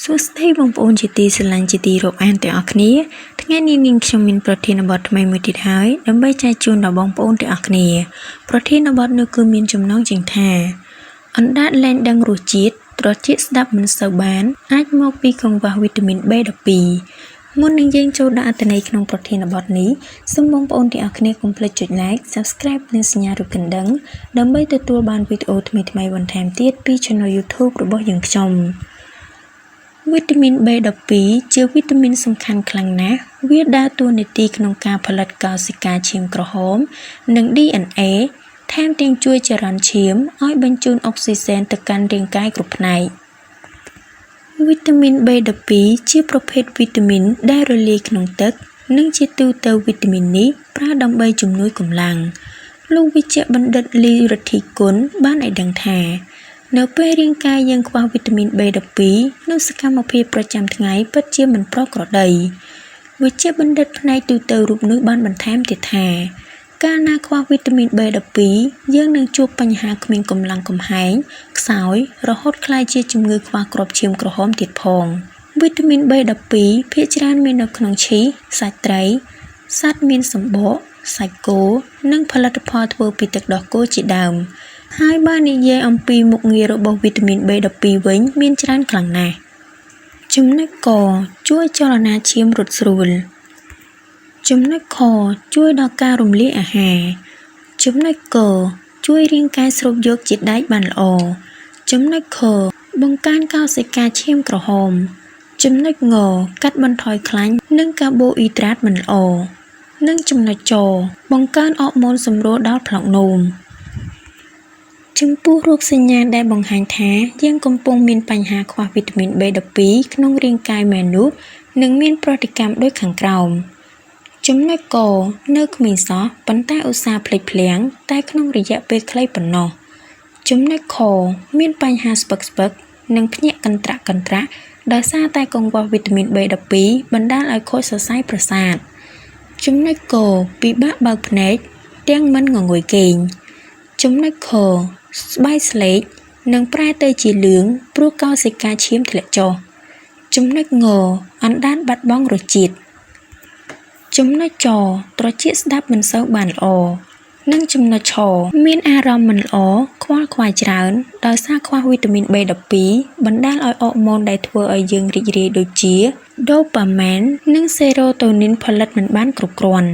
សួស្តីបងប្អូនជាទីស្រឡាញ់ជាទីរាប់អានទាំងអស់គ្នាថ្ងៃនេះនាងខ្ញុំមានប្រធានបទថ្មីមួយទៀតហើយដើម្បីចែកជូនដល់បងប្អូនទាំងអស់គ្នាប្រធានបទនោះគឺមានចំណងជើងថាអណ្ដាតលែងដឹងរសជាតិត្រចៀកស្ដាប់មិនសូវបានអាចមកពីកង្វះវីតាមីន B12 មុននឹងយើងចូលដល់អត្ថន័យក្នុងប្រធានបទនេះសូមបងប្អូនទាំងអស់គ្នាកុំភ្លេចចុច Like Subscribe និងសញ្ញារូបកណ្ដឹងដើម្បីទទួលបានវីដេអូថ្មីៗបន្ថែមទៀតពី Channel YouTube របស់យើងខ្ញុំវីតាមីន B12 ជាវីតាមីនសំខាន់ខ្លាំងណាស់វាដើរតួនាទីក្នុងការផលិតកោសិកាឈាមក្រហមនិង DNA ថែមទាំងជួយចរន្តឈាមឲ្យបញ្ជូនអុកស៊ីសែនទៅកាន់រាងកាយគ្រប់ផ្នែកវីតាមីន B12 ជាប្រភេទវីតាមីនដែលរលាយក្នុងទឹកនិងជាទូទៅវីតាមីននេះប្រើដើម្បីជំនួយកម្លាំងលោកវិជ្ជបណ្ឌិតលីរទ្ធីគុណបានឲ្យដឹងថានៅពេលរាងកាយយើងខ្វះវីតាមីន B12 នៅសកម្មភាពប្រចាំថ្ងៃពិតជាមិនប្រក្រតីវិជ្ជបណ្ឌិតផ្នែកទូទៅរូបនោះបានបន្ថែមទៀតថាកាលណាខ្វះវីតាមីន B12 យើងនឹងជួបបញ្ហាគ្មានកម្លាំងកំហែងខ្សោយរហូតក្លាយជាជំងឺខ្វះគ្រាប់ឈាមក្រហមទៀតផងវីតាមីន B12 ភាគច្រើនមាននៅក្នុងឈីសសាច់ត្រីសត្វមានសម្បកសាច់គោនិងផលិតផលធ្វើពីទឹកដោះគោជាដើមហើយបើនិយាយអំពីមុខងាររបស់វីតាមីន B12 វិញមានច្រើនខ្លាំងណាស់ចំណុចកជួយចលនាឈាមរត់ស្រួលចំណុចខជួយដល់ការរំលាយអាហារចំណុចកជួយរាងកាយស្រូបយកជាតិដែកបានល្អចំណុចខបង្កើនកោសិកាឈាមក្រហមចំណុចងកាត់បន្ថយខ្លាញ់និងកាបូអ៊ីដ្រាតមិនល្អនិងចំណុចចបង្កើនអរម៉ូនសម្រួលដល់ប្លុកនោមចំពោះរោគសញ្ញាដែលបង្ហាញថាយើងកំពុងមានបញ្ហាខ្វះវីតាមីន B12 ក្នុងរាងកាយមនុស្សនឹងមានប្រតិកម្មដូចខាងក្រោមចំណុចកនៅគ្មានសោះប៉ុន្តែឧស្សាហ៍ភ្លេចភ្លាំងតែក្នុងរយៈពេលខ្លីប៉ុណ្ណោះចំណុចខមានបញ្ហាស្ពឹកនិងភ្ញាក់កន្ត្រាក់ដោយសារតែកង្វះវីតាមីន B12 បណ្ដាលឲ្យខូចសរសៃប្រសាទចំណុចកពិបាកបើកភ្នែកទាំងមិនងងុយគេងចំណុចខស្បែកស្លេកនិងប្រែទៅជាលឿងព្រោះកោសិកាឈាមធ្លាក់ចុះចំណុចងអណ្ដាតបាត់បង់រសជាតិចំណុចចត្រចៀកស្ដាប់មិនសូវបានល្អនិងចំណុចឆមានអារម្មណ៍មិនល្អខ្វល់ខ្វាយច្រើនដោយសារខ្វះវីតាមីន B12 បណ្ដាលឲ្យអរម៉ូនដែលធ្វើឲ្យយើងរីករាយដូចជា ដូប៉ាម៉ែននិងសេរ៉ូតូនីនផលិតមិនបានគ្រប់គ្រាន់